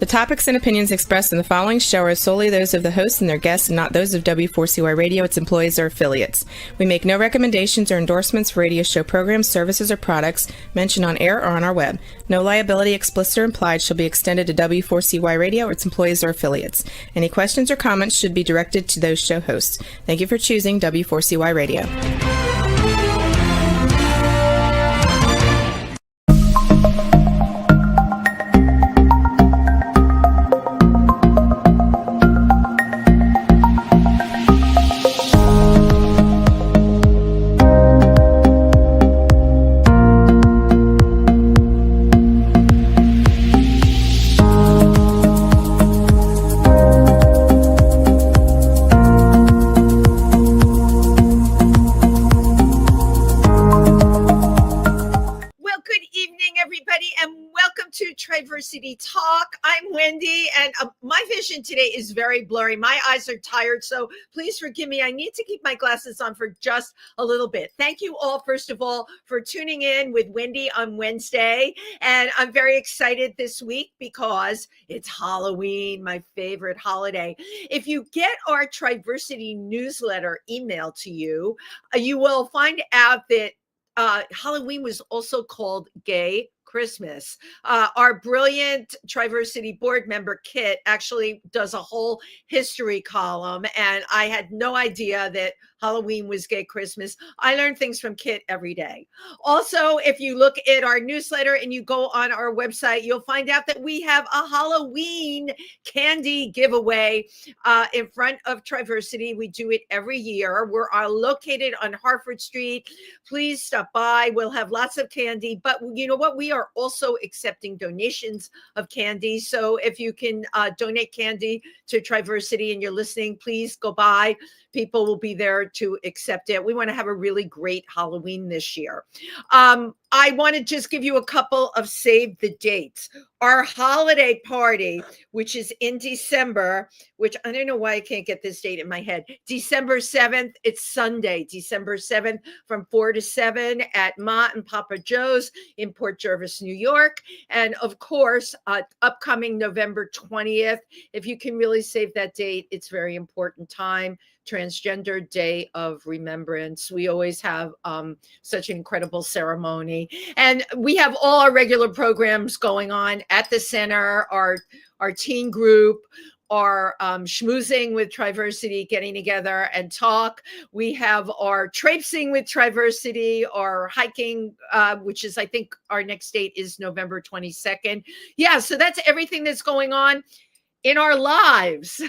topics and opinions expressed in the following show are solely those of the hosts and their guests and not those of W4CY Radio, its employees, or affiliates. We make no recommendations or endorsements for radio show programs, services, or products mentioned on air or on our web. No liability, explicit or implied, shall be extended to W4CY Radio or its employees or affiliates. Any questions or comments should be directed to those show hosts. Thank you for choosing W4CY Radio. Talk. I'm Wendy, and my vision today is very blurry. My eyes are tired, so please forgive me. I need to keep my glasses on for just a little bit. Thank you all, first of all, for tuning in with Wendy on Wednesday, and I'm very excited this week because it's Halloween, my favorite holiday. If you get our Triversity newsletter emailed to you, you will find out that Halloween was also called Gay Christmas. Our brilliant Triversity board member, Kit, actually does a whole history column, and I had no idea that Halloween was Gay Christmas. I learn things from Kit every day. Also, if you look at our newsletter and you go on our website, you'll find out that we have a Halloween candy giveaway in front of Triversity. We do it every year. We're located on Hartford Street. Please stop by. We'll have lots of candy, but you know what? We are also accepting donations of candy. So if you can donate candy to Triversity and you're listening, please go by. People will be there to accept it. We want to have a really great Halloween this year. I want to just give you a couple of save the dates. Our holiday party, which is in December, which I don't know why I can't get this date in my head. December 7th, it's Sunday, December 7th from 4 to 7 at Ma and Papa Joe's in Port Jervis, New York. And of course, upcoming November 20th, if you can really save that date, it's very important time. Transgender Day of Remembrance. We always have such an incredible ceremony. And we have all our regular programs going on at the center, our teen group, our schmoozing with Triversity, getting together and talk. We have our traipsing with Triversity, our hiking, which is, I think our next date is November 22nd. Yeah, so that's everything that's going on in our lives.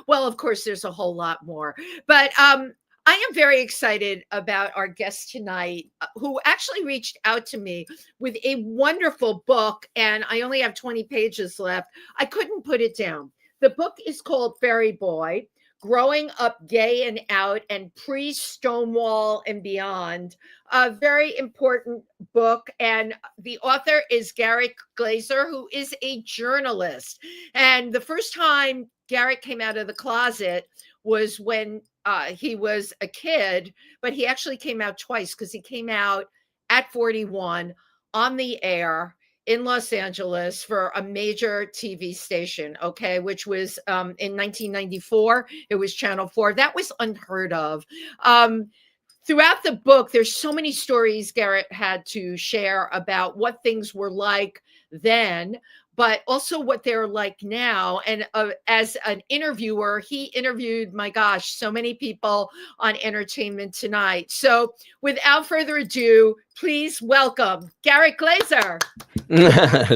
Well, of course, there's a whole lot more, but I am very excited about our guest tonight, who actually reached out to me with a wonderful book, and I only have 20 pages left. I couldn't put it down. The book is called Fairyboy, Growing Up Gay and Out and Pre-Stonewall and Beyond. A very important book. And the author is Garrett Glaser, who is a journalist. And the first time Garrett came out of the closet was when he was a kid, but he actually came out twice because he came out at 41 on the air in Los Angeles for a major TV station, okay, which was in 1994. It was Channel 4. That was unheard of. Throughout the book, there's so many stories Garrett had to share about what things were like then, but also what they're like now. And as an interviewer, he interviewed, my gosh, so many people on Entertainment Tonight. So without further ado, please welcome Garrett Glaser.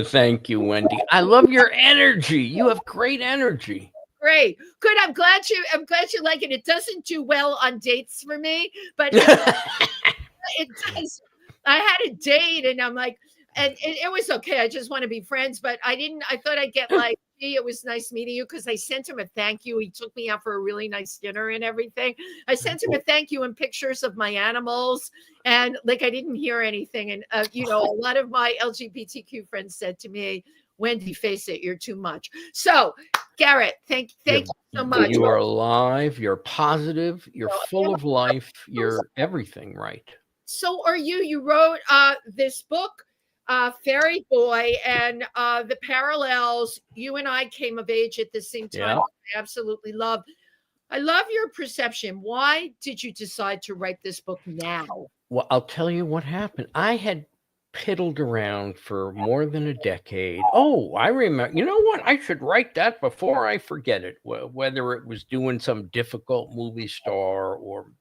Thank you, Wendy. I love your energy. You have great energy. Great. Good. I'm glad you like it. It doesn't do well on dates for me, but it does. I had a date and I'm like, and it was okay. I just want to be friends, but I thought I'd get like, hey, it was nice meeting you, because I sent him a thank you. He took me out for a really nice dinner and everything. I sent him a thank you and pictures of my animals, and like I didn't hear anything. And a lot of my LGBTQ friends said to me, Wendy, face it, you're too much. So Garrett, thank you so much. You are alive, you're positive, you're full of life, you're everything right. So are you. You wrote this book Fairyboy, and the parallels. You and I came of age at the same time. Yeah. I absolutely love. I love your perception. Why did you decide to write this book now? Well, I'll tell you what happened. I had piddled around for more than a decade. Oh, I remember. You know what? I should write that before I forget it. Whether it was doing some difficult movie star or,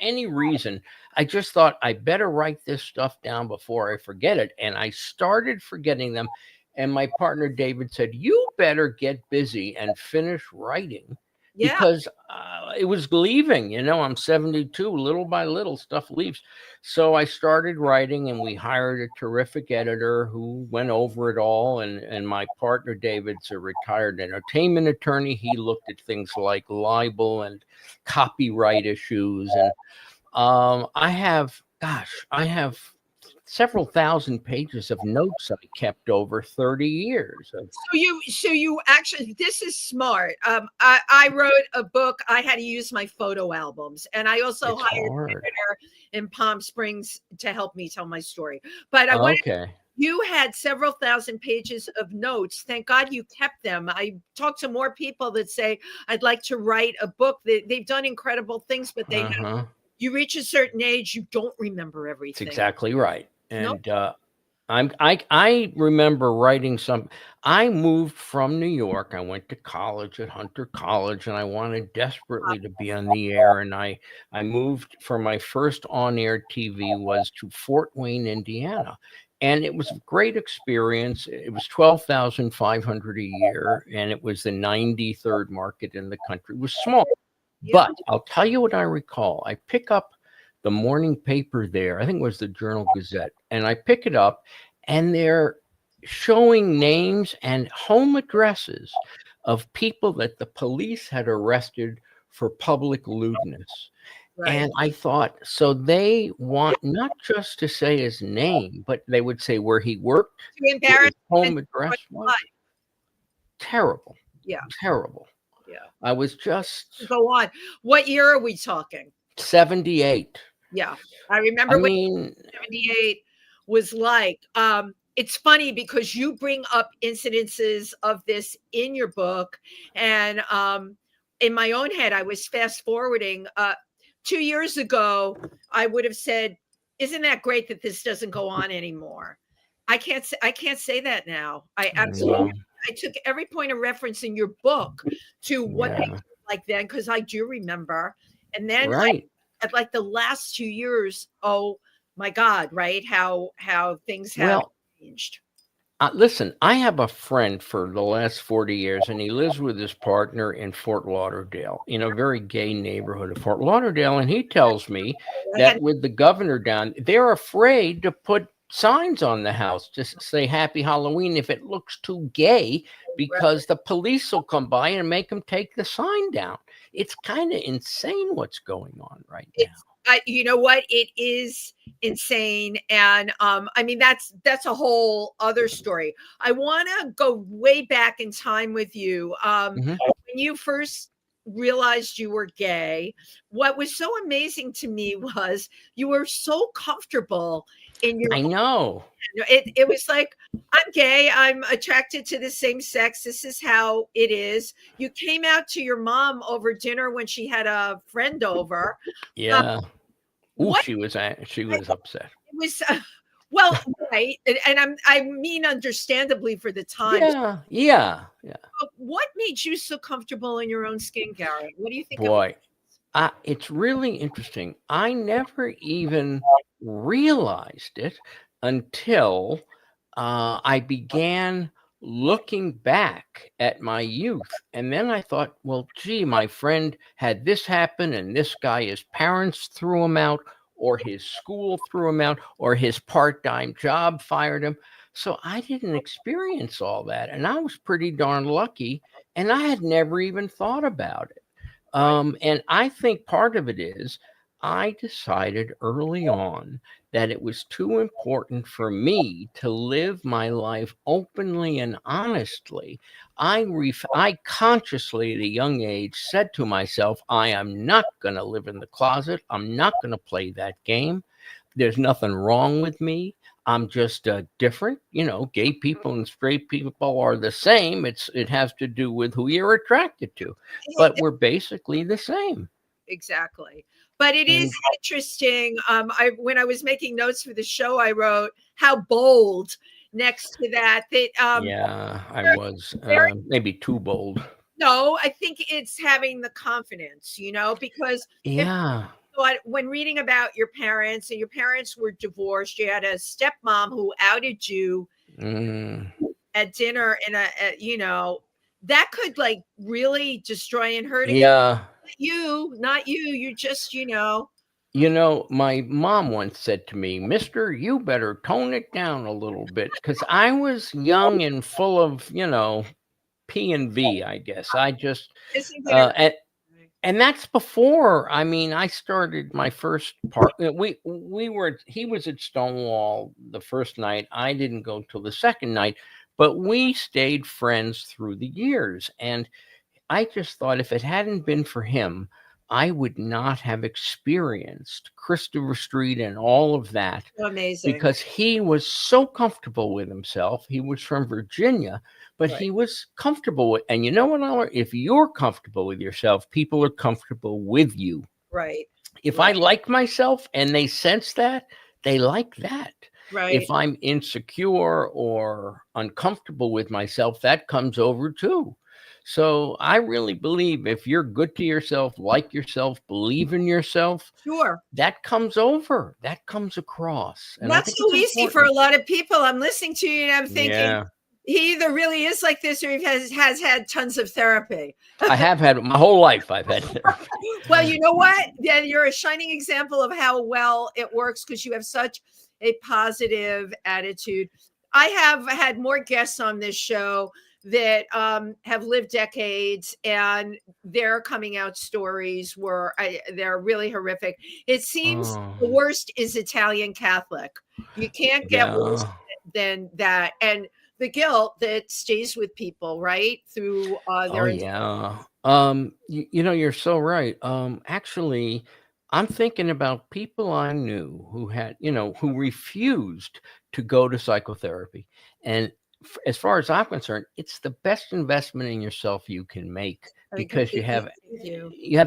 any reason, I just thought I better write this stuff down before I forget it. And I started forgetting them. And my partner David said, "You better get busy and finish writing." Yeah. Because it was leaving. I'm 72. Little by little, stuff leaves. So I started writing, and we hired a terrific editor who went over it all. And my partner David's a retired entertainment attorney. He looked at things like libel and copyright issues. And I have several thousand pages of notes I kept over 30 years. So you actually, this is smart. I wrote a book. I had to use my photo albums, and I also It's hired an hard. editor in Palm Springs to help me tell my story. But I wanted. Okay. You had several thousand pages of notes. Thank God you kept them. I talked to more people that say, I'd like to write a book. They've done incredible things, but you reach a certain age, you don't remember That's everything. exactly right. Nope. And I remember writing some. I moved from New York. I went to college at Hunter College, and I wanted desperately to be on the air. And I moved for my first on-air TV was to Fort Wayne, Indiana. And it was a great experience. It was $12,500 a year, and it was the 93rd market in the country. It was small, but I'll tell you what I recall. I pick up the morning paper there. I think it was the Journal Gazette, and I pick it up, and they're showing names and home addresses of people that the police had arrested for public lewdness. Right. And I thought, so they want not just to say his name, but they would say where he worked, To embarrass his home address was. Terrible. Yeah. Terrible. Yeah. I was just Go on. What year are we talking? 78. Yeah. I remember when 78 was like. It's funny because you bring up incidences of this in your book. And in my own head, I was fast forwarding. 2 years ago, I would have said, isn't that great that this doesn't go on anymore? I can't say that now. I absolutely, I took every point of reference in your book to what they did like then, because I do remember. And then at like the last 2 years, oh my God, right? How things have changed. Listen, I have a friend for the last 40 years, and he lives with his partner in Fort Lauderdale, in a very gay neighborhood of Fort Lauderdale. And he tells me that with the governor down, they're afraid to put signs on the house, just say Happy Halloween if it looks too gay, because the police will come by and make them take the sign down. It's kind of insane what's going on right now. You know what? It is insane. And I mean, that's a whole other story. I want to go way back in time with you. When you first realized you were gay, what was so amazing to me was you were so comfortable in your. I know. It was like, I'm gay. I'm attracted to the same sex. This is how it is. You came out to your mom over dinner when she had a friend over. Yeah. She was upset. It was well, right, and I mean, understandably for the time. Yeah. What made you so comfortable in your own skin, Garrett? What do you think? Boy, it's really interesting. I never even realized it until I began looking back at my youth. And then I thought, well, gee, my friend had this happen, and this guy, his parents threw him out, or his school threw him out, or his part-time job fired him. So I didn't experience all that. And I was pretty darn lucky, and I had never even thought about it. And I think part of it is I decided early on that it was too important for me to live my life openly and honestly. I consciously at a young age said to myself, I am not going to live in the closet. I'm not going to play that game. There's nothing wrong with me. I'm just different. Gay people and straight people are the same. It has to do with who you're attracted to, but we're basically the same. Exactly. But it is interesting. When I was making notes for the show, I wrote how bold next to that. Yeah, I was maybe too bold. No, I think it's having the confidence, because if Yeah. when reading about your parents and your parents were divorced, you had a stepmom who outed you at dinner and that could like really destroy and hurt. Yeah. Not you. You just, My mom once said to me, Mister, you better tone it down a little bit, because I was young and full of, P and V, I guess. I just, and that's before, I started my first part. He was at Stonewall the first night. I didn't go till the second night, but we stayed friends through the years. And I just thought if it hadn't been for him, I would not have experienced Christopher Street and all of that. Amazing. Because he was so comfortable with himself. He was from Virginia, but he was comfortable with, and you know what, Oliver? If you're comfortable with yourself, people are comfortable with you. Right. If I like myself and they sense that, they like that. Right. If I'm insecure or uncomfortable with myself, that comes over too. So I really believe if you're good to yourself, like yourself, believe in yourself, sure, that comes over, that comes across. And that's so easy for a lot of people. I'm listening to you and I'm thinking, he either really is like this or he has had tons of therapy. I have had my whole life. I've had therapy. Well, you know what? Then you're a shining example of how well it works because you have such a positive attitude. I have had more guests on this show that have lived decades, and their coming out stories they're really horrific. It seems the worst is Italian Catholic. You can't get worse than that. And the guilt that stays with people, right? Through their you're so right. Actually, I'm thinking about people I knew who had, who refused to go to psychotherapy. And as far as I'm concerned, it's the best investment in yourself you can make, because you have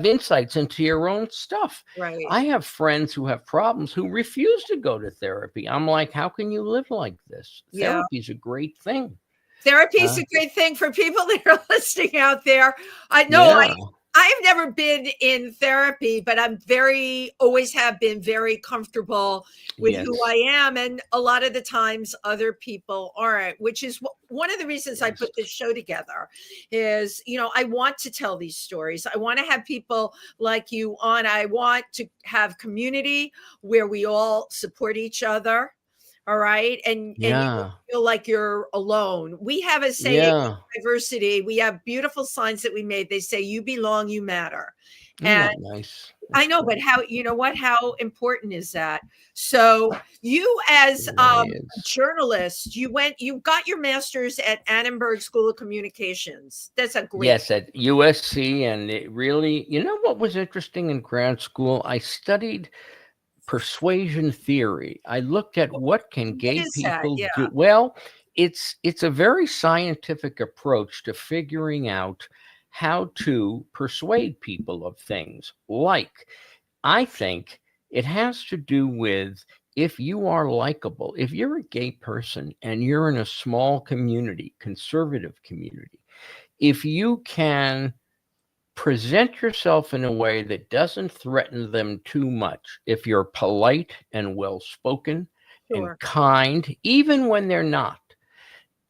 insights into your own stuff. Right. I have friends who have problems who refuse to go to therapy. I'm like, how can you live like this? Therapy is a great thing. Therapy is a great thing for people that are listening out there. I know I've never been in therapy, but always have been very comfortable with who I am. And a lot of the times other people aren't, which is one of the reasons I put this show together is, I want to tell these stories. I want to have people like you on. I want to have community where we all support each other. All right. And you don't feel like you're alone. We have a saying, diversity. We have beautiful signs that we made. They say, you belong, you matter. And nice. I know, but how important is that? So you as a journalist, you got your master's at Annenberg School of Communications. That's a great. Yes, at USC. And it really, what was interesting in grad school? I studied persuasion theory. I looked at what can gay people do. Well, it's a very scientific approach to figuring out how to persuade people of things. Like, I think it has to do with if you are likable, if you're a gay person and you're in a small community, conservative community, if you can present yourself in a way that doesn't threaten them too much, if you're polite and well-spoken and kind, even when they're not,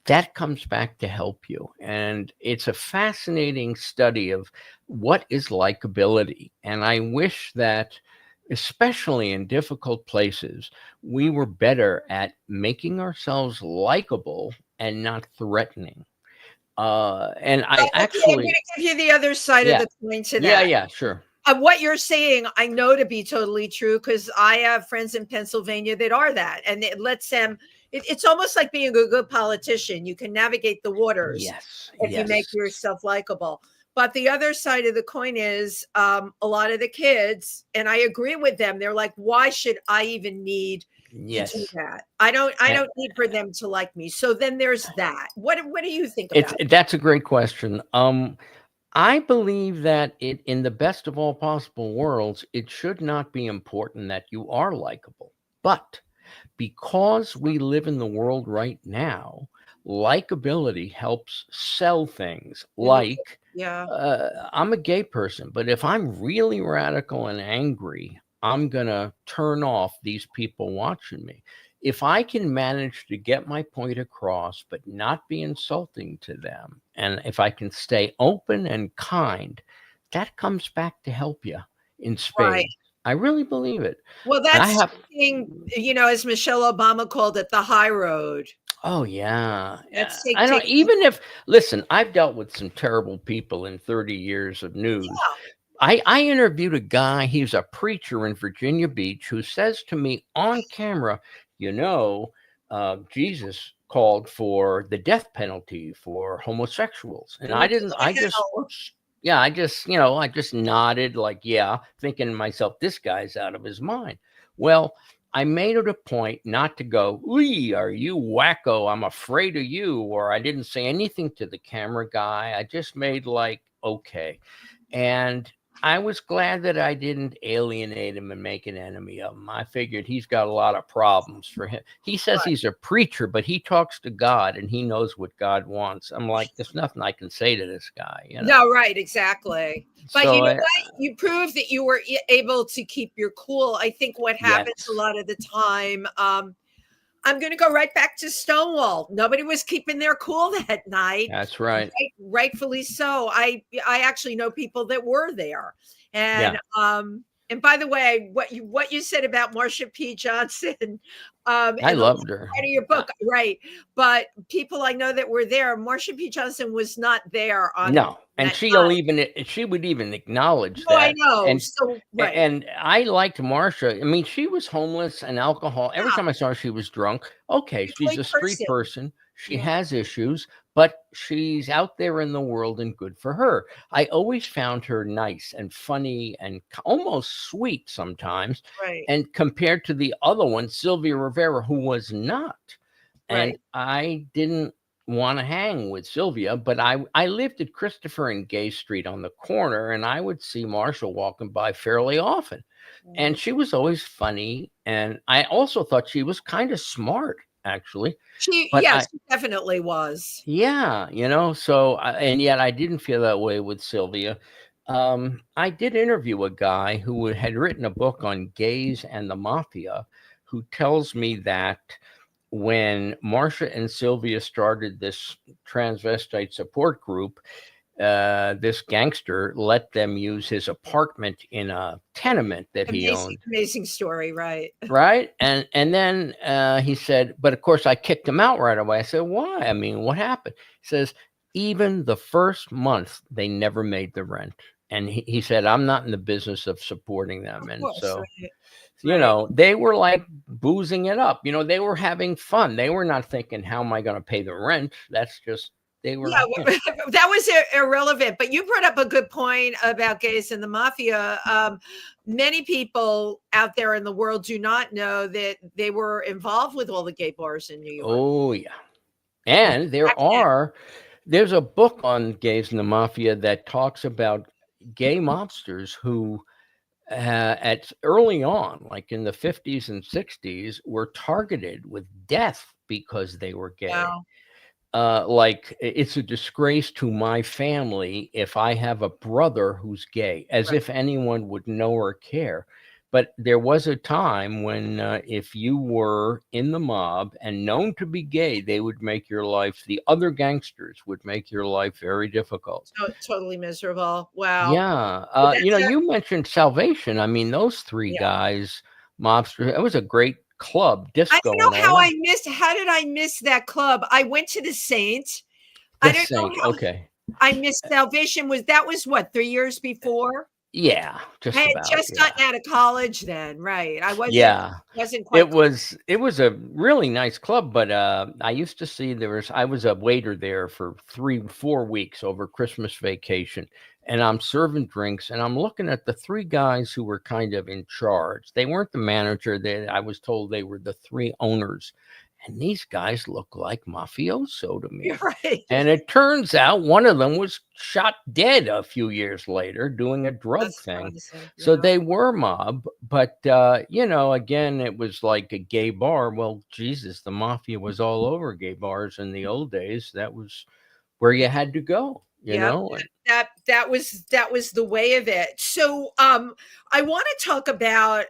that comes back to help you. And it's a fascinating study of what is likability. And I wish that, especially in difficult places, we were better at making ourselves likable and not threatening. And I actually, I'm going to give you the other side of the coin to that. Yeah, sure. What you're saying, I know to be totally true because I have friends in Pennsylvania that are that, and it lets them. It's almost like being a good politician. You can navigate the waters Yes, if you make yes, yourself likable. But the other side of the coin is a lot of the kids, and I agree with them. They're like, "Why should I even need to do yes. that? I don't. I A- don't need for them to like me." So then there's that. What do you think about it? That's a great question. I believe that in the best of all possible worlds, it should not be important that you are likable. But because we live in the world right now, likability helps sell things. Like, Yeah. I'm a gay person, but if I'm really radical and angry, I'm going to turn off these people watching me. If I can manage to get my point across, but not be insulting to them, and if I can stay open and kind, that comes back to help you in Right. spades. I really believe it. Well, And I that's have, taking, as Michelle Obama called it, the high road. oh yeah, yeah. That's I don't taking, even if listen, I've dealt with some terrible people in 30 years of news. yeah, I interviewed a guy, he's a preacher in Virginia Beach, who says to me on camera, Jesus called for the death penalty for homosexuals. And and you hell. I just nodded like, yeah, thinking to myself, this guy's out of his mind. Well, I made it a point not to go, "Ooh, are you wacko? I'm afraid of you." Or I didn't say anything to the camera guy. I just made like, okay. And I was glad that I didn't alienate him and make an enemy of him. I figured he's got a lot of problems for him. He says Right. he's a preacher, but he talks to God and he knows what God wants. I'm like, there's nothing I can say to this guy, No, right, exactly. But you So know what? You proved that you were able to keep your cool. I think what happens a yes, lot of the time, I'm going to go right back to Stonewall. Nobody was keeping their cool that night. that's right. Rightfully so. I actually know people that were there. Yeah, And by the way, what you said about Marsha P. Johnson I in the loved her. part of your book, right? But people I know that were there, Marsha P. Johnson was not there on No, and that she would even acknowledge no, I that. know. And So right. and I liked Marsha. I mean, she was homeless and alcohol. Every Yeah, time I saw her, she was drunk. Okay, a she's great a street person. person. She Yeah, has issues, but she's out there in the world and good for her. I always found her nice and funny and almost sweet sometimes. right, And compared to the other one, Sylvia Rivera, who was not. And right. I didn't want to hang with Sylvia, but I lived at Christopher and Gay Street on the corner, and I would see Marshall walking by fairly often. Mhm. And she was always funny, and I also thought she was kind of smart, actually. But Yes, she definitely was. yeah, and yet I didn't feel that way with Sylvia. I did interview a guy who had written a book on gays and the mafia, who tells me that when Marsha and Sylvia started this transvestite support group, this gangster let them use his apartment in a tenement that he Amazing, owned. amazing story, right? Right. And then he said, but of course I kicked him out right away. I said, why? I mean, what happened? He says, even the first month, they never made the rent. And he said, I'm not in the business of supporting them. Of And course, so, right, right. they were like boozing it up. They were having fun. They were not thinking, how am I going to pay the rent? That's just, they Yeah, were, that was irrelevant. But you brought up a good point about gays and the mafia. Many people out there in the world do not know that they were involved with all the gay bars in New York. oh, yeah. And Back then. there's a book on gays and the mafia that talks about gay mobsters who, at early on, like in the 50s and 60s, were targeted with death because they were gay. Wow. Like, it's a disgrace to my family if I have a brother who's gay, as Right. if anyone would know or care. But there was a time when, if you were in the mob and known to be gay, they would make your life, the other gangsters would make your life very difficult. Totally miserable. Wow. Yeah. But that's You mentioned Salvation. I mean, those three yeah. guys, mobsters, it was a great club, I disco don't and know all that. how did I miss that club? I went to the Saint. I The don't know Saint. how Okay. I missed Salvation. Was what, 3 years before? Yeah, I just had about. just Yeah. gotten out of college then, right? I Yeah. wasn't quite. It was a really nice club, but I used to see I was a waiter there for 3 4 weeks over Christmas vacation, and I'm serving drinks, and I'm looking at the three guys who were kind of in charge. They weren't the manager. I was told they were the three owners, and these guys look like mafioso to You're me. right. And it turns out one of them was shot dead a few years later doing a drug That's thing. surprising. So Yeah. they were mob, but again, it was like a gay bar. Well, Jesus, the mafia was all over gay bars in the old days. That was where you had to go, you Yep. know. And That was the way of it. So I want to talk about,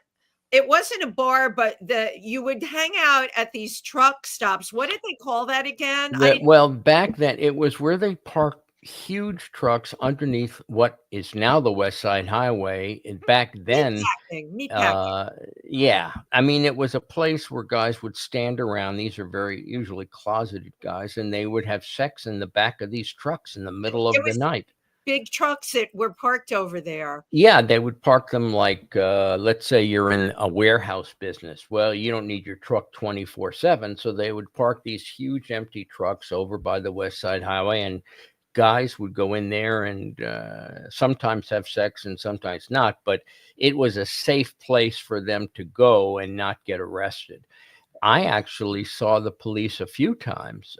it wasn't a bar, but you would hang out at these truck stops. What did they call that again? well, back then it was where they parked huge trucks underneath what is now the West Side Highway. And back then, Meatpacking. yeah, I mean, it was a place where guys would stand around. These are very usually closeted guys, and they would have sex in the back of these trucks in the middle It of the was night. big trucks that were parked over there. Yeah, they would park them like, let's say you're in a warehouse business. Well, you don't need your truck 24/7. So they would park these huge empty trucks over by the West Side Highway, and guys would go in there and sometimes have sex and sometimes not. But it was a safe place for them to go and not get arrested. I actually saw the police a few times.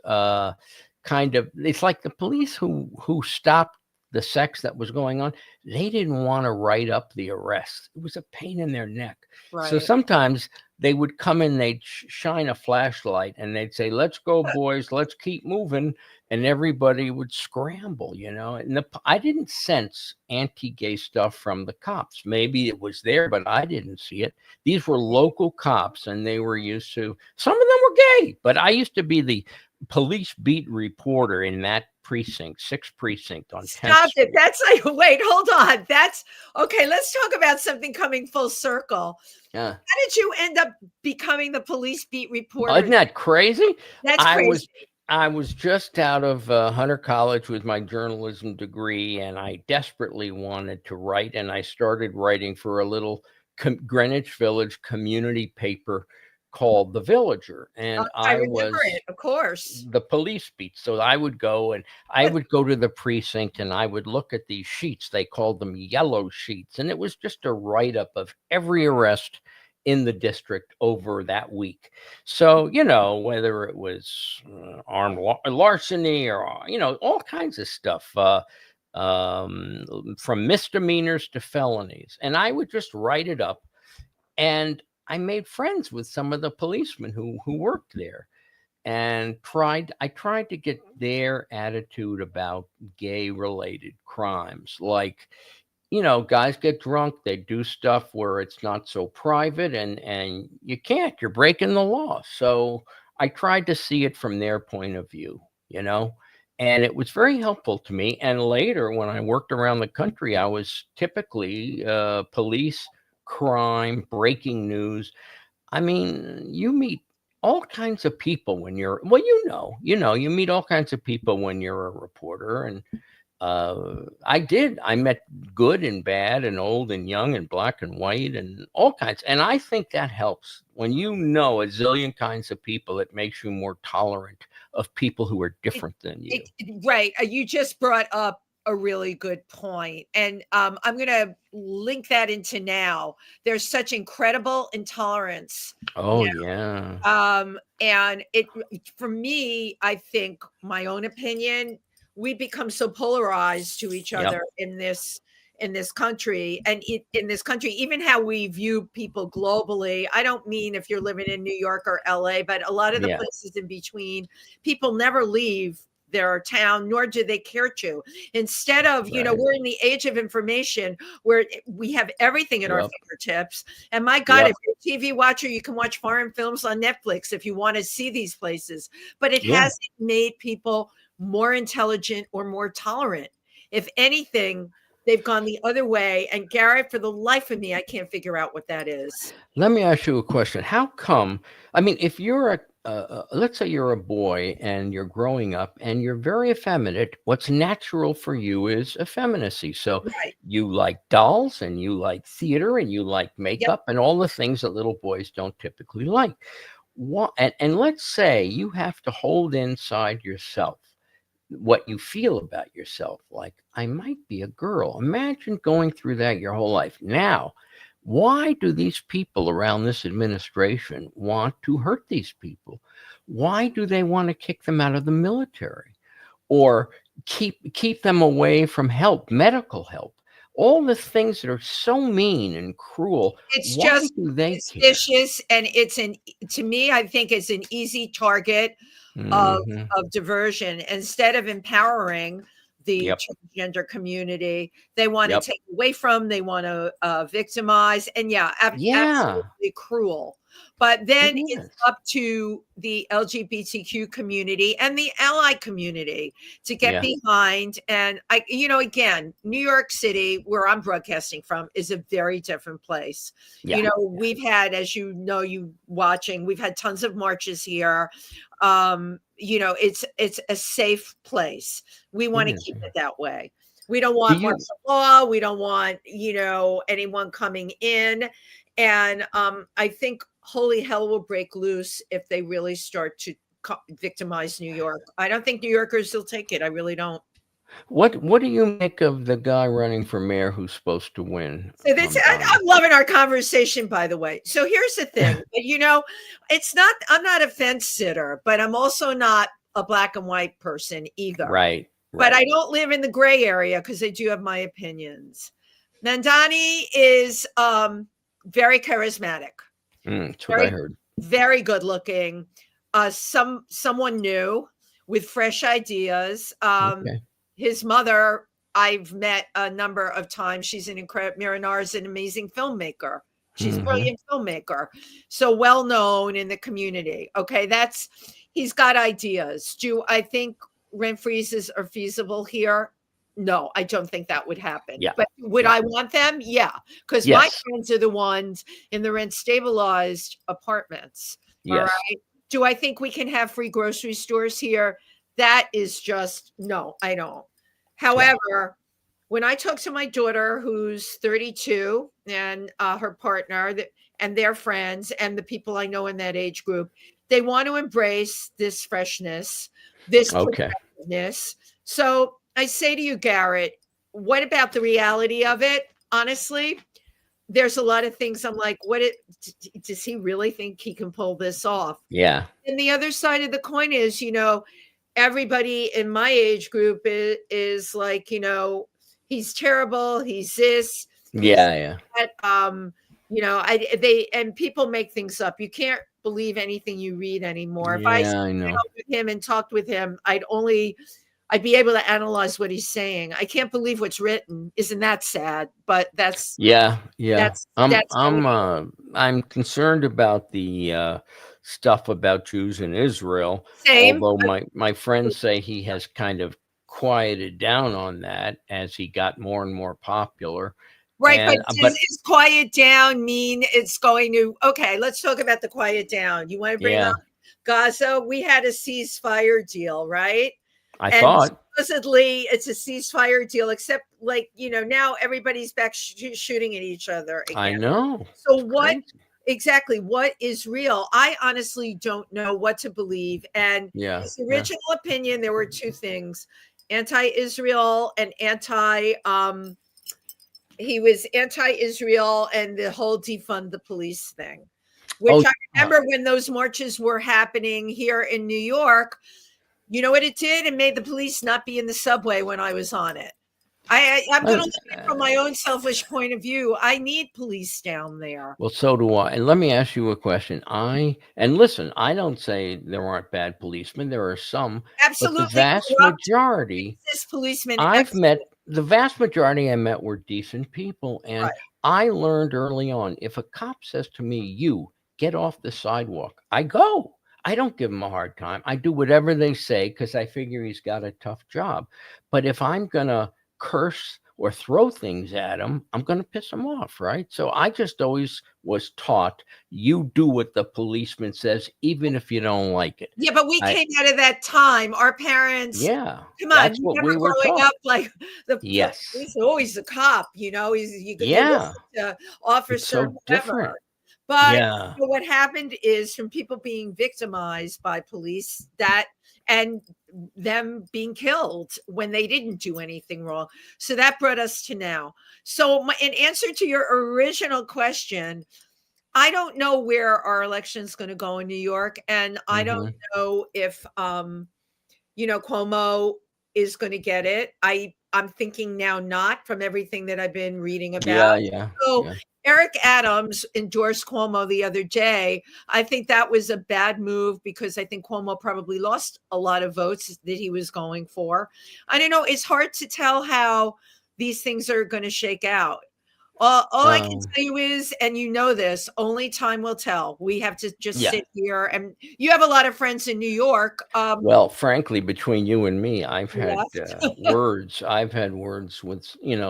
Kind of, it's like the police who stopped the sex that was going on. They didn't want to write up the arrest. It was a pain in their neck. So Right. sometimes they would come in, they'd shine a flashlight, and they'd say, "Let's go, boys. Let's keep moving." And everybody would scramble, you know. And I didn't sense anti-gay stuff from the cops. Maybe it was there, but I didn't see it. These were local cops, and they were used to. Some of them were gay, but I used to be the police beat reporter in that precinct, 6th precinct on 10th Stop it. Street. That's like, wait, hold on. That's okay. Let's talk about something coming full circle. Yeah. How did you end up becoming the police beat reporter? Isn't that crazy? That's I crazy. was I was just out of Hunter College with my journalism degree, and I desperately wanted to write, and I started writing for a little Greenwich Village community paper called The Villager, and I I remember was it, of course. the police beat. So I would go to the precinct, and I would look at these sheets. They called them yellow sheets, and it was just a write up of every arrest in the district over that week. So, whether it was armed larceny or, all kinds of stuff, from misdemeanors to felonies. And I would just write it up. And I made friends with some of the policemen who worked there, and I tried to get their attitude about gay related crimes. Like, guys get drunk, they do stuff where it's not so private, and you're breaking the law. So I tried to see it from their point of view, and it was very helpful to me. And later, when I worked around the country, I was typically police, crime, breaking news. I mean, you meet all kinds of people when you meet all kinds of people when you're a reporter. And I met good and bad and old and young and black and white and all kinds. And I think that helps. When you know a zillion kinds of people, it makes you more tolerant of people who are different than you. Right. You just brought up a really good point. And I'm going to link that into now. There's such incredible intolerance. Oh, yeah. And for me, I think my own opinion, we become so polarized to each Yep. other in this country, and in this country, even how we view people globally. I don't mean if you're living in New York or LA, but a lot of the Yeah. places in between, people never leave their town, nor do they care to. Instead of, Right. we're in the age of information where we have everything at our Yep. fingertips. And my God, Yep. if you're a TV watcher, you can watch foreign films on Netflix if you want to see these places. But it Yeah. hasn't made people more intelligent or more tolerant. If anything, they've gone the other way. And Garrett, for the life of me, I can't figure out what that is. Let me ask you a question. How come? I mean, if you're let's say you're a boy and you're growing up and you're very effeminate, what's natural for you is effeminacy. So Right. you like dolls and you like theater and you like Yep. makeup and all the things that little boys don't typically like. And let's say you have to hold inside yourself what you feel about yourself. Like, I might be a girl. Imagine going through that your whole life. Now, why do these people around this administration want to hurt these people? Why do they want to kick them out of the military or keep them away from help, medical help? All the things that are so mean and cruel. It's Why just do they care? suspicious, and to me, I think it's an easy target of Mhm. diversion. Instead of empowering the Yep. transgender community, they want to Yep. take away from, they want to victimize, and Yeah. absolutely cruel. But then It it's is. up to the LGBTQ community and the ally community to get Yeah. behind. And again, New York City, where I'm broadcasting from, is a very different place. Yeah. We've had, as we've had tons of marches here. It's a safe place. We want to It is. keep it that way. We don't Do want you martial law. We don't want, anyone coming in. And I think holy hell will break loose if they really start to victimize New York. I don't think New Yorkers will take it. I really don't. what do you make of the guy running for mayor who's supposed to win? So I'm loving our conversation, by the way. So here's the thing, I'm not a fence sitter, but I'm also not a black and white person either. Right. But I don't live in the gray area because I do have my opinions. Mandani is very charismatic. That's what I heard. Very good looking. Someone new with fresh ideas. Okay. His mother, I've met a number of times. She's an incredible. Miranar is an amazing filmmaker. She's a brilliant filmmaker. So well known in the community. Okay, he's got ideas. Do I think rent freezes are feasible here? No, I don't think that would happen. Yeah. But would I want them? Yeah, because my friends are the ones in the rent stabilized apartments. Yes. All right. Do I think we can have free grocery stores here? That is just no, I don't. However, when I talk to my daughter, who's 32, and her partner and their friends and the people I know in that age group, they want to embrace this freshness, this progressiveness. So I say to you, Garrett, what about the reality of it? Honestly, there's a lot of things I'm like, does he really think he can pull this off? Yeah. And the other side of the coin is, everybody in my age group is like, he's terrible. He's this. Yeah. And people make things up. You can't believe anything you read anymore. If I know. with him and talked with him, I'd be able to analyze what he's saying. I can't believe what's written. Isn't that sad? But that's I'm concerned about the stuff about Jews in Israel. Same. Although my friends say he has kind of quieted down on that as he got more and more popular. Right, but does quiet down mean it's going to? Okay, let's talk about the quiet down. You want to bring up Gaza? We had a ceasefire deal, right? I thought supposedly it's a ceasefire deal, except now everybody's back shooting at each other again. I know. So exactly what is real? I honestly don't know what to believe. And his original opinion, there were two things: anti-Israel and he was anti-Israel and the whole defund the police thing, which I remember when those marches were happening here in New York. You know what it did? It made the police not be in the subway when I was on it. I'm going to look at it from my own selfish point of view. I need police down there. Well, so do I. And let me ask you a question. Listen, I don't say there aren't bad policemen. There are some. Absolutely. But the vast majority, policemen the vast majority I met were decent people. And I learned early on, if a cop says to me, you get off the sidewalk, I go. I don't give him a hard time. I do whatever they say because I figure he's got a tough job. But if I'm going to curse or throw things at him, I'm going to piss him off, right? So I just always was taught, you do what the policeman says, even if you don't like it. Yeah, but we I came out of that time. Our parents, Yeah, come on, that's you what we remember were growing taught. up like the Yes. police, oh, he's a cop, you they Yeah, listen to it's officer so whoever. different. But Yeah. what happened is from people being victimized by police and them being killed when they didn't do anything wrong. So that brought us to now. So in answer to your original question, I don't know where our election is going to go in New York, and I don't Mhm. know if Cuomo is going to get it. I'm thinking now not, from everything that I've been reading about. Yeah, yeah, So yeah. Eric Adams endorsed Cuomo the other day. I think that was a bad move because I think Cuomo probably lost a lot of votes that he was going for. I don't know. It's hard to tell how these things are going to shake out. All I can Um, tell you is, and you know this, only time will tell. We have to just yeah. sit here, and you have a lot of friends in New York. Well, frankly, between you and me, Left. I've had words with,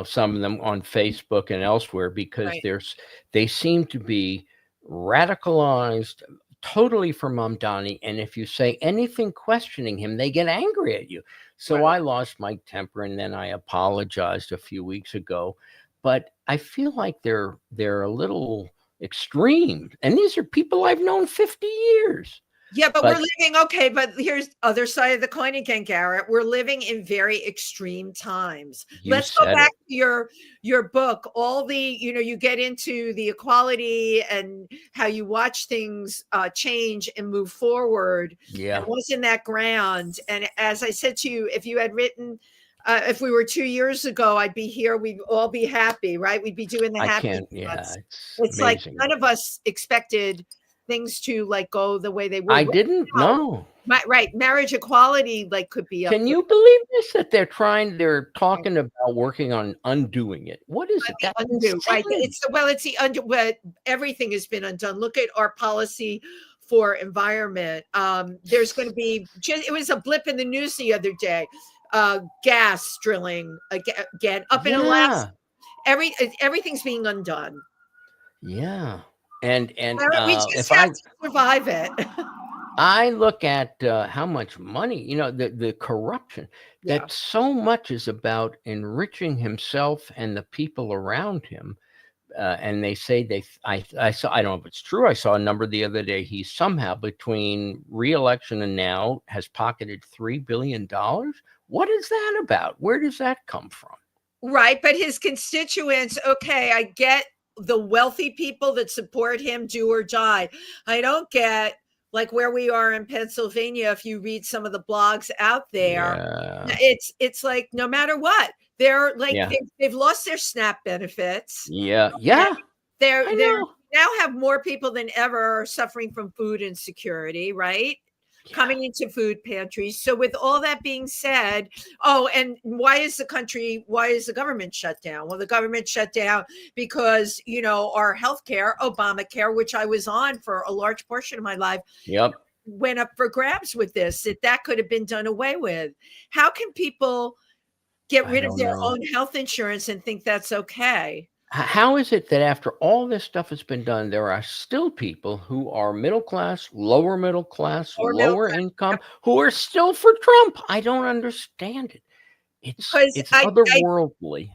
some of them on Facebook and elsewhere because Right. they seem to be radicalized totally for Mamdani. And if you say anything questioning him, they get angry at you. So Right. I lost my temper and then I apologized a few weeks ago. But I feel like they're a little extreme. And these are people I've known 50 years. Yeah, but we're But living okay, but here's other side of the coin again, Garrett. We're living in very extreme times. you Let's go said back it. to your book. All the, you get into the equality and how you watch things change and move forward. And Yeah. wasn't that grand? And as I said to you, if you had written if we were 2 years ago, I'd be here. We'd all be happy, right? We'd be doing the I happy can't. Yeah, dance. it's It's like amazing. none of us expected things to like go the way they would. I Right didn't now, know. right, marriage equality like could be up Can there. you believe this? That they're talking about working on undoing it. What is it? That's Undo, right? insanity. It's the undo. But everything has been undone. Look at our policy for environment. There's going to be just, it was a blip in the news the other day. Gas drilling again up in Alaska. Yeah, Everything's being undone. yeah. And We just if have I to survive it. I look at how much money, the corruption, Yeah. that so much is about enriching himself and the people around him. And they say I saw, I don't know if it's true. I saw a number the other day. He somehow between re-election and now has pocketed $3 billion. What is that about? Where does that come from? Right. But his constituents, okay, I get the wealthy people that support him, do or die. I don't get like where we are in Pennsylvania. If you read some of the blogs out there, Yeah, it's like no matter what, they're like yeah, they've lost their SNAP benefits. yeah, And yeah. I they're know. now have more people than ever suffering from food insecurity, right? Yeah, Coming into food pantries. So with all that being said, oh, and why is the government shut down? Well, the government shut down because, our healthcare, Obamacare, which I was on for a large portion of my life, yep. went up for grabs with this, that could have been done away with. How can people get I rid of don't their know. own health insurance and think that's okay? How is it that after all this stuff has been done, there are still people who are middle class, Or middle lower class. income, who are still for Trump? I don't understand it. Because It's otherworldly.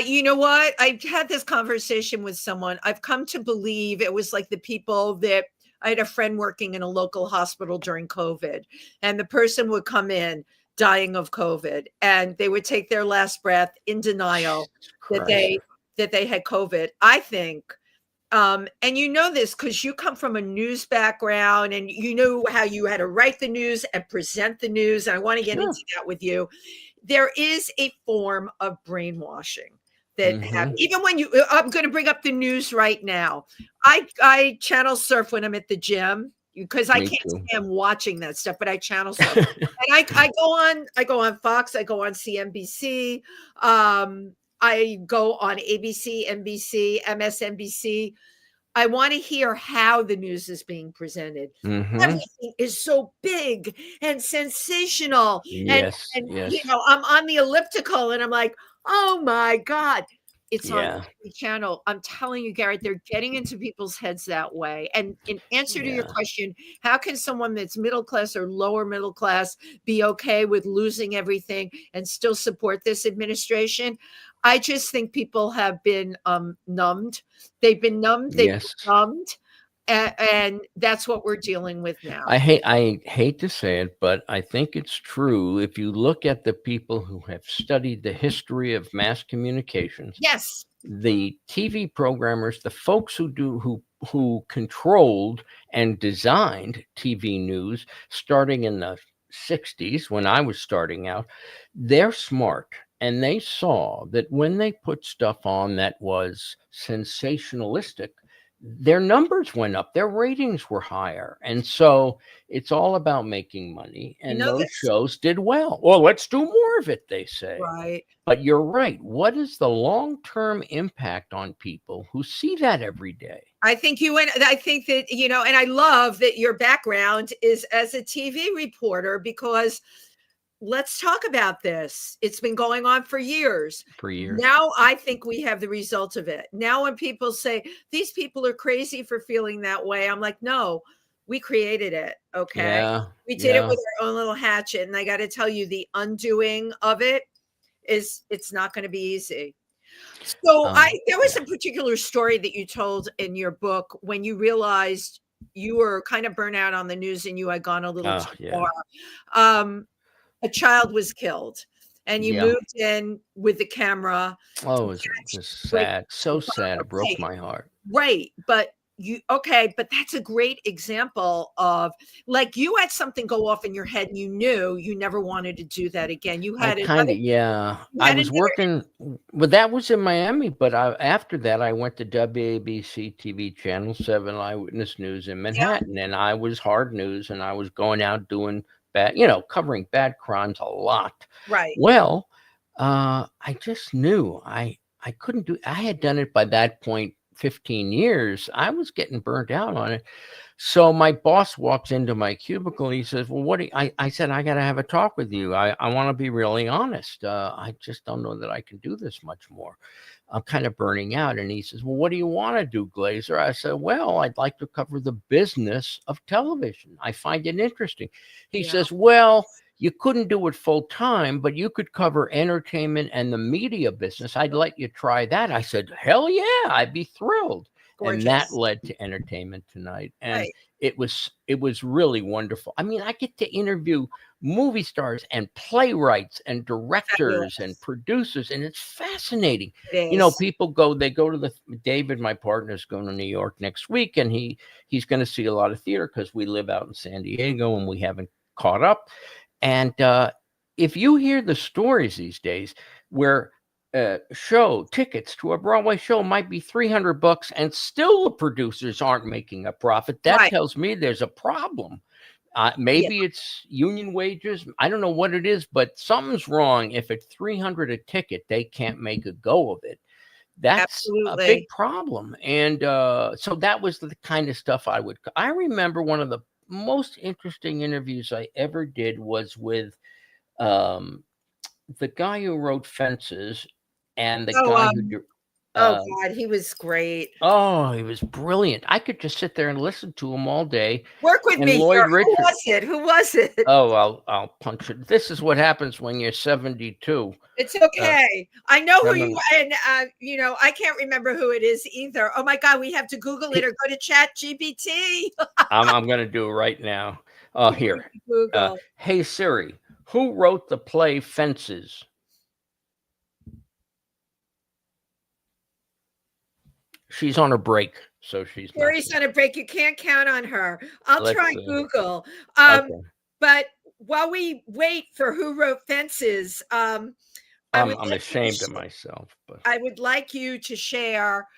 you know what? I had this conversation with someone. I've come to believe it was like the people that I had a friend working in a local hospital during COVID, and the person would come in dying of COVID, and they would take their last breath in denial Jesus that Christ. they had COVID. I think, and you know this because you come from a news background, and you know how you had to write the news and present the news. And I want to get Sure. into that with you. There is a form of brainwashing that Hmm. even when I'm going to bring up the news right now. I channel surf when I'm at the gym because I Me can't too. stand watching that stuff, but I channel surf. And I go on Fox, I go on CNBC, I go on ABC, NBC, MSNBC. I want to hear how the news is being presented. Hmm. Everything is so big and sensational. And Yes, yes. I'm on the elliptical and I'm like, Oh my God. It's on Yeah. every channel. I'm telling you, Garrett, they're getting into people's heads that way. And in answer to your Yeah. question, how can someone that's middle class or lower middle class be okay with losing everything and still support this administration? I just think people have been numbed. They've been numbed. They've Yes. been numbed. And that's what we're dealing with now. I hate to say it, but I think it's true. If you look at the people who have studied the history of mass communications, Yes. the TV programmers, the folks who controlled and designed TV news starting in the 60s when I was starting out, they're smart. And they saw that when they put stuff on that was sensationalistic, their numbers went up, their ratings were higher. And so it's all about making money. You And know those this? shows did well. Well, let's do more of it, they say. Right. But you're right. What is the long-term impact on people who see that every day? I think I think that, and I love that your background is as a TV reporter, because let's talk about this. It's been going on for years. For years. Now I think we have the result of it. Now when people say these people are crazy for feeling that way, I'm like, no, we created it. Okay. Yeah. We did it Yeah. with our own little hatchet. And I got to tell you, the undoing of it's not going to be easy. So there was a particular story that you told in your book when you realized you were kind of burnt out on the news and you had gone a little too Yeah. far. A child was killed and you Yeah. moved in with the camera. Oh, it was just sad. So sad. It broke my heart. Right. But but that's a great example of, like, you had something go off in your head and you knew you never wanted to do that again. You had Yeah. I was working, well, that was in Miami, but after that, I went to WABC TV Channel 7 Eyewitness News in Manhattan, and I was hard news, and I was going out doing bad, covering bad crimes a lot. Right. Well, I just knew I couldn't do. I had done it by that point 15 years. I was getting burnt out on it. So my boss walks into my cubicle. He says, well, I said, I got to have a talk with you. I want to be really honest. I just don't know that I can do this much more. I'm kind of burning out. And he says, well, what do you want to do, Glaser? I said, well, I'd like to cover the business of television. I find it interesting. He says, well, you couldn't do it full time, but you could cover entertainment and the media business. I'd let you try that. I said, hell yeah, I'd be thrilled. Gorgeous. And that led to Entertainment Tonight. And it was really wonderful. I mean, I get to interview movie stars and playwrights and directors and producers, and it's fascinating. People they go to David, my partner, is going to New York next week, and he's going to see a lot of theater because we live out in San Diego and we haven't caught up. And if you hear the stories these days where show tickets to a Broadway show might be $300 and still the producers aren't making a profit, that tells me there's a problem. Maybe it's union wages. I don't know what it is, but something's wrong. If at $300 a ticket, they can't make a go of it. That's a big problem. And so that was the kind of stuff I remember one of the most interesting interviews I ever did was with the guy who wrote Fences and the guy who God, he was great. Oh, he was brilliant. I could just sit there and listen to him all day. Work with me. Lloyd Richards. Who was it? Oh, I'll punch it. This is what happens when you're 72. It's okay. I know who you and I can't remember who it is either. Oh my God, we have to Google it or go to Chat GPT. I'm going to do it right now. Here. Hey Siri, who wrote the play Fences? She's on a break, so she's on a break. You can't count on her. Let's try Google. But while we wait for who wrote Fences, I'm ashamed of myself. But I would like you to share.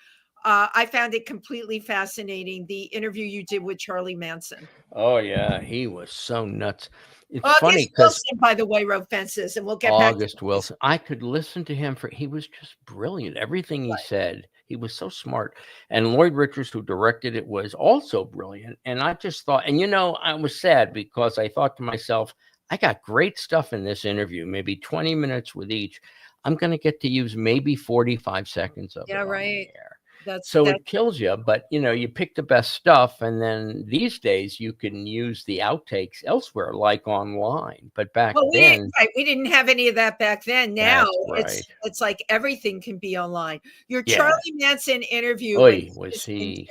I found it completely fascinating, the interview you did with Charlie Manson. Oh yeah, he was so nuts. It's funny because Wilson, by the way, wrote Fences, and we'll get August Wilson. I could listen to him he was just brilliant. Everything he said. He was so smart. And Lloyd Richards, who directed it, was also brilliant. And I just thought, and I was sad because I thought to myself, I got great stuff in this interview, maybe 20 minutes with each. I'm going to get to use maybe 45 seconds of it on right. the air. That's It kills you, but you pick the best stuff, and then these days you can use the outtakes elsewhere, like online. But back then, we didn't have any of that back then. Now right. it's like everything can be online. Your Yeah. Charlie Manson interview was he?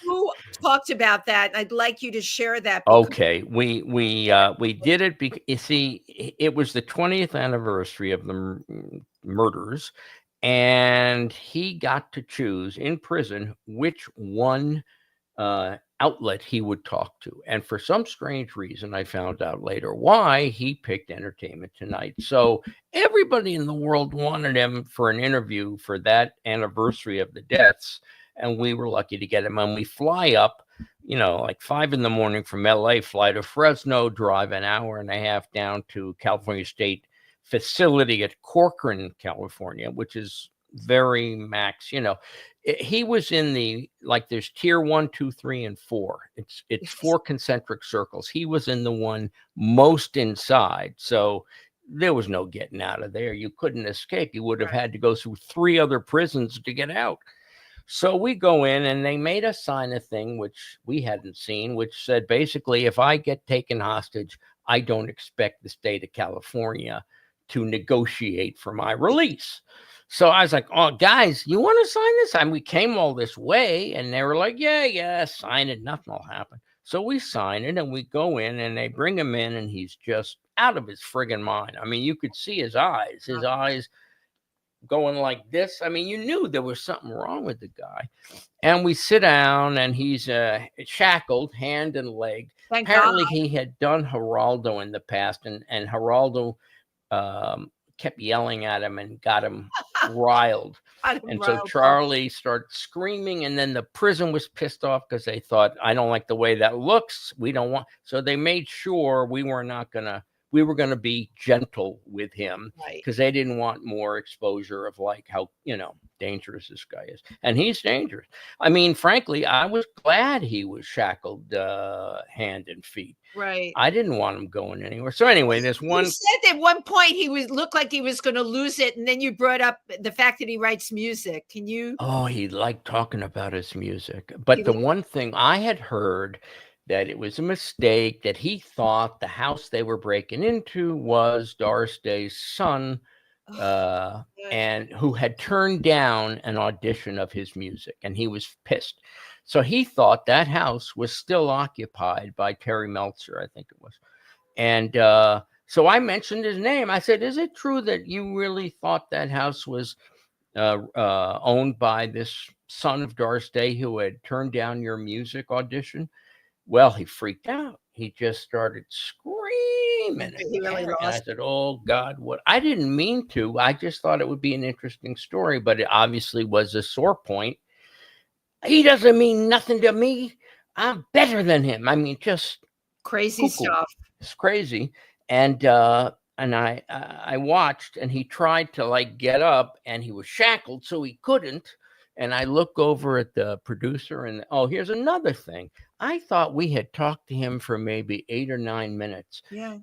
Who talked about that? I'd like you to share that. Okay, we did it because you see, it was the 20th anniversary of the murders, and he got to choose in prison which one outlet he would talk to. And for some strange reason, I found out later why he picked Entertainment Tonight. So everybody in the world wanted him for an interview for that anniversary of the deaths. And we were lucky to get him. And we fly up, like 5 a.m. from LA, fly to Fresno, drive an hour and a half down to California State Facility at Corcoran, California, which is very max. He was in there's tier 1, 2, 3, and 4. It's 4 concentric circles. He was in the one most inside. So there was no getting out of there. You couldn't escape. You would have had to go through 3 other prisons to get out. So we go in, and they made us sign a thing, which we hadn't seen, which said basically, if I get taken hostage, I don't expect the state of California to negotiate for my release. So I was like, oh, guys, you want to sign this? We came all this way. And they were like, yeah, sign it. Nothing will happen. So we sign it, and we go in, and they bring him in, and he's just out of his friggin' mind. You could see his eyes going like this. You knew there was something wrong with the guy. And we sit down, and he's shackled, hand and leg. Apparently, he had done Geraldo in the past, and Geraldo kept yelling at him and got him riled. So Charlie started screaming, and then the prison was pissed off because they thought, I don't like the way that looks. We don't want. So they made sure we were going to be gentle with him, because they didn't want more exposure of how dangerous this guy is. And he's dangerous. Frankly, I was glad he was shackled hand and feet. Right. I didn't want him going anywhere. So anyway, there's one. You said at one point he looked like he was going to lose it, and then you brought up the fact that he writes music. Can you? Oh, he liked talking about his music. But the one thing I had heard, that it was a mistake, that he thought the house they were breaking into was Doris Day's son, and who had turned down an audition of his music, and he was pissed. So he thought that house was still occupied by Terry Meltzer, I think it was. And so I mentioned his name. I said, is it true that you really thought that house was owned by this son of Doris Day who had turned down your music audition? Well, he freaked out. He just started screaming. He really lost. And I said, oh, God, what? I didn't mean to. I just thought it would be an interesting story, but it obviously was a sore point. He doesn't mean nothing to me. I'm better than him. Just crazy stuff. It's crazy. And I watched, and he tried to get up, and he was shackled, so he couldn't. And I look over at the producer, and here's another thing. I thought we had talked to him for maybe 8 or 9 minutes. Yeah.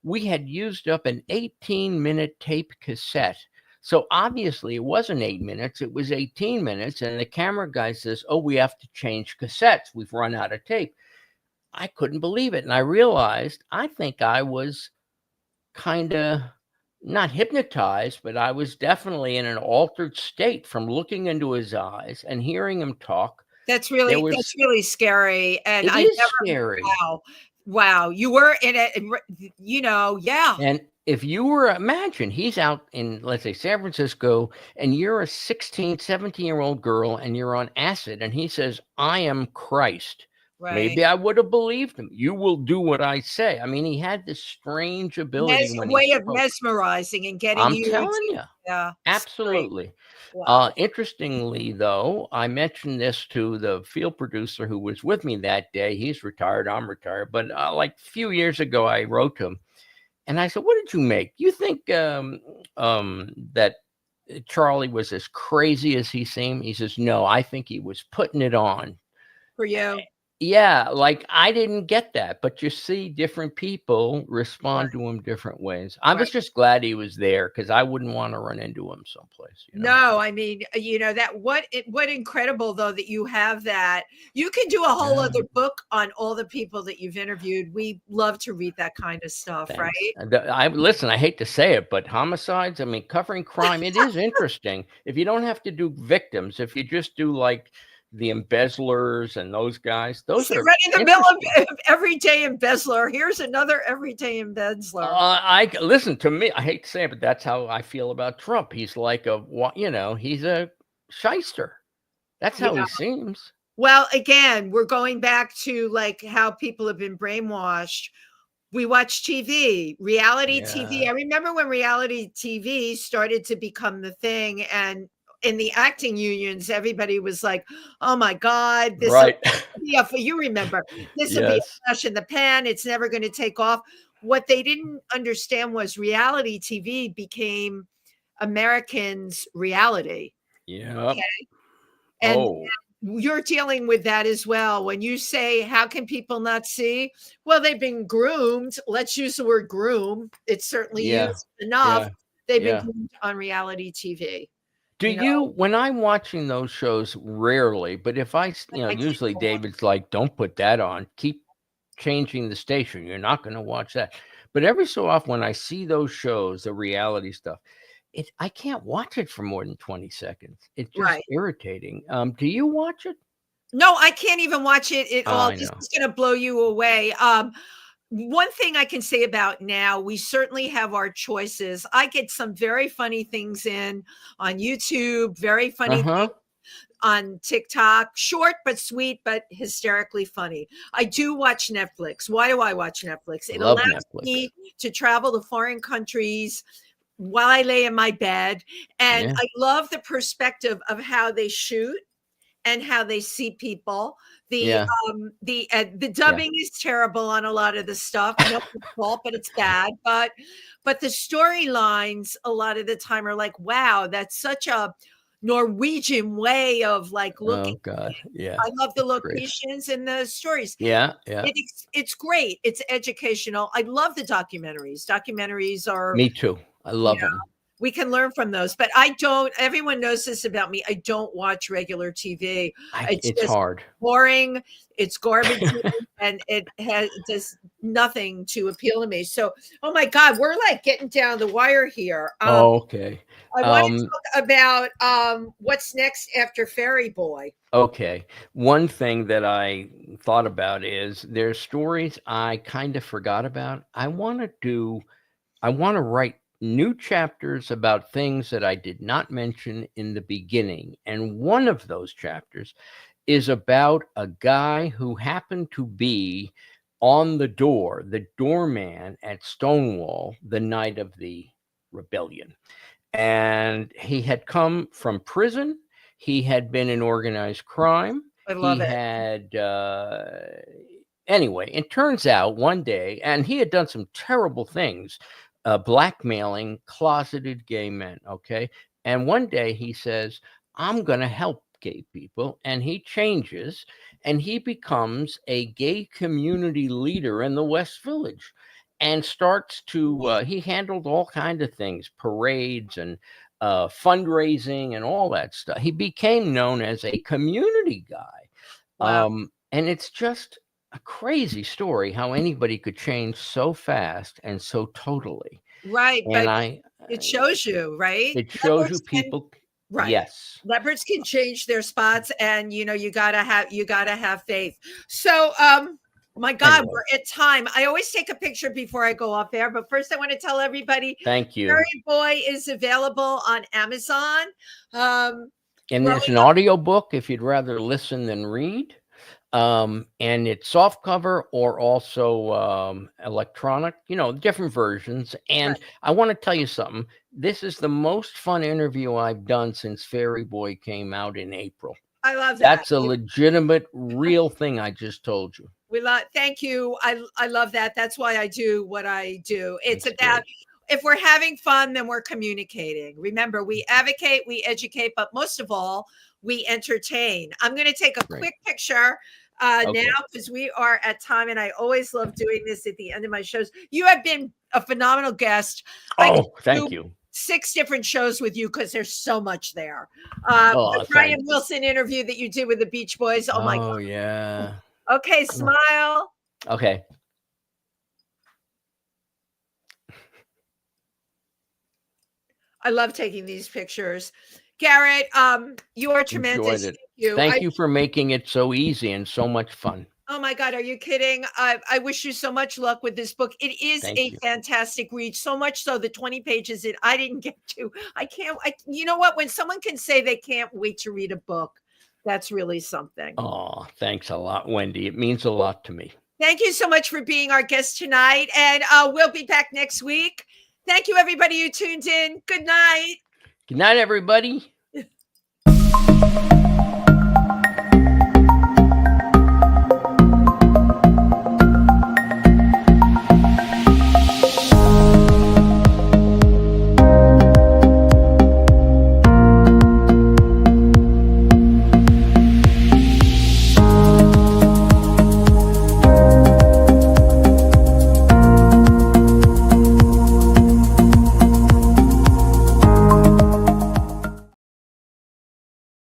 We had used up an 18-minute tape cassette. So obviously it wasn't 8 minutes, it was 18 minutes. And the camera guy says, we have to change cassettes. We've run out of tape. I couldn't believe it. And I realized, I think I was kind of not hypnotized, but I was definitely in an altered state from looking into his eyes and hearing him talk. That's really scary. And it is scary. Wow. You were in it, yeah. And if you were, imagine he's out in, let's say, San Francisco, and you're a 16, 17-year-old girl, and you're on acid, and he says, I am Christ. Right. Maybe I would have believed him. You will do what I say. He had this strange ability. Way of mesmerizing and getting I'm telling you. Yeah. Absolutely. Wow. Interestingly, though, I mentioned this to the field producer who was with me that day. He's retired. I'm retired. But a few years ago, I wrote to him, and I said, what did you make? You think that Charlie was as crazy as he seemed? He says, no, I think he was putting it on. For you. Yeah, like I didn't get that, but you see different people Right. respond to him different ways. I was Right. just glad he was there because I wouldn't want to run into him someplace, you know. No, I mean, that what incredible though that you have that. You can do a whole Yeah, other book on all the people that you've interviewed. We love to read that kind of stuff, right? thanks. I listen, I hate to say it, but homicides, I mean, covering crime, it is interesting. If you don't have to do victims, if you just do like the embezzlers and those guys, those See, are right in the middle interesting. of everyday embezzler. Here's another everyday embezzler. I listen to me. I hate to say it, but that's how I feel about Trump. He's like he's a shyster. That's how Yeah. he seems. Well, again, we're going back to like how people have been brainwashed. We watch TV, reality TV. Yeah, I remember when reality TV started to become the thing, and in the acting unions, everybody was like, "Oh my God, this will right. be a," you remember, "this will be Yes. a flash in the pan. It's never going to take off." What they didn't understand was reality TV became Americans' reality. Yep. And Oh, you're dealing with that as well. When you say, how can people not see? Well, they've been groomed. Let's use the word groom. It's certainly yeah, used enough. yeah, They've been yeah. groomed on reality TV. Do You know, you, when I'm watching those shows, rarely, but if I can't usually go on. David's like, don't put that on, keep changing the station. You're not going to watch that. But every so often, when I see those shows, the reality stuff, I can't watch it for more than 20 seconds. It's just Right. irritating. Do you watch it? No, I can't even watch it at all. I This know. is going to blow you away. One thing I can say about now, we certainly have our choices. I get some very funny things in on YouTube, very funny Uh-huh. on TikTok, short but sweet, but hysterically funny. I do watch Netflix. Why do I watch Netflix? It Love allows Netflix. me to travel to foreign countries while I lay in my bed. And Yeah. I love the perspective of how they shoot and how they see people. The Yeah. the Yeah. dubbing is terrible on a lot of the stuff. No fault, but it's bad. But the storylines a lot of the time are like, wow, that's such a Norwegian way of like looking. Oh God. Yeah. I love the It's great. locations and the stories. Yeah. Yeah. It's great. It's educational. I love the documentaries. Documentaries are, Me too. I you love know, them. we can learn from those. But I don't. Everyone knows this about me. I don't watch regular TV. It's It's just hard. boring. It's garbage, and it does nothing to appeal to me. So, oh my God, we're like getting down the wire here. Oh, okay. I want to talk about what's next after Fairyboy. Okay. One thing that I thought about is there's stories I kind of forgot about. I want to write new chapters about things that I did not mention in the beginning. And one of those chapters is about a guy who happened to be on the doorman at Stonewall the night of the rebellion. And he had come from prison. He had been in organized crime. I He love it. had, anyway, it turns out one day, and he had done some terrible things, blackmailing closeted gay men. Okay. And one day he says, I'm going to help gay people. And he changes and he becomes a gay community leader in the West Village and starts to he handled all kinds of things, parades and fundraising and all that stuff. He became known as a community guy. Wow. And it's just a crazy story how anybody could change so fast and so totally. Right, And but it shows you, right? it shows you Leopards can, people. right. Yes. Leopards can change their spots, and you gotta have faith. So, my God, Anyway, we're at time. I always take a picture before I go off air, but first I want to tell everybody, thank you. Fairy Boy is available on Amazon. And there's Growing an up, audio book if you'd rather listen than read. And it's soft cover or also electronic, different versions. And right. I want to tell you something. This is the most fun interview I've done since Fairy Boy came out in April. I love that. That's a legitimate, real thing I just told you. Thank you. I love that. That's why I do what I do. It's That's about, great. if we're having fun, then we're communicating. Remember, we advocate, we educate, but most of all, we entertain. I'm going to take a Great. quick picture Okay. now because we are at time, and I always love doing this at the end of my shows. You have been a phenomenal guest. I could Oh, thank do you. 6 different shows with you because there's so much there. Oh, The Brian thanks. Wilson interview that you did with the Beach Boys. Oh my Oh, God. yeah. Okay, smile. Okay. I love taking these pictures. Garrett, you are tremendous. Enjoyed it. Thank you. Thank you for making it so easy and so much fun. Oh my God, are you kidding? I wish you so much luck with this book. It is Thank a you. fantastic read, so much so the 20 pages that I didn't get to. You know what? When someone can say they can't wait to read a book, that's really something. Oh, thanks a lot, Wendy. It means a lot to me. Thank you so much for being our guest tonight. And we'll be back next week. Thank you, everybody who tuned in. Good night. Good night, everybody.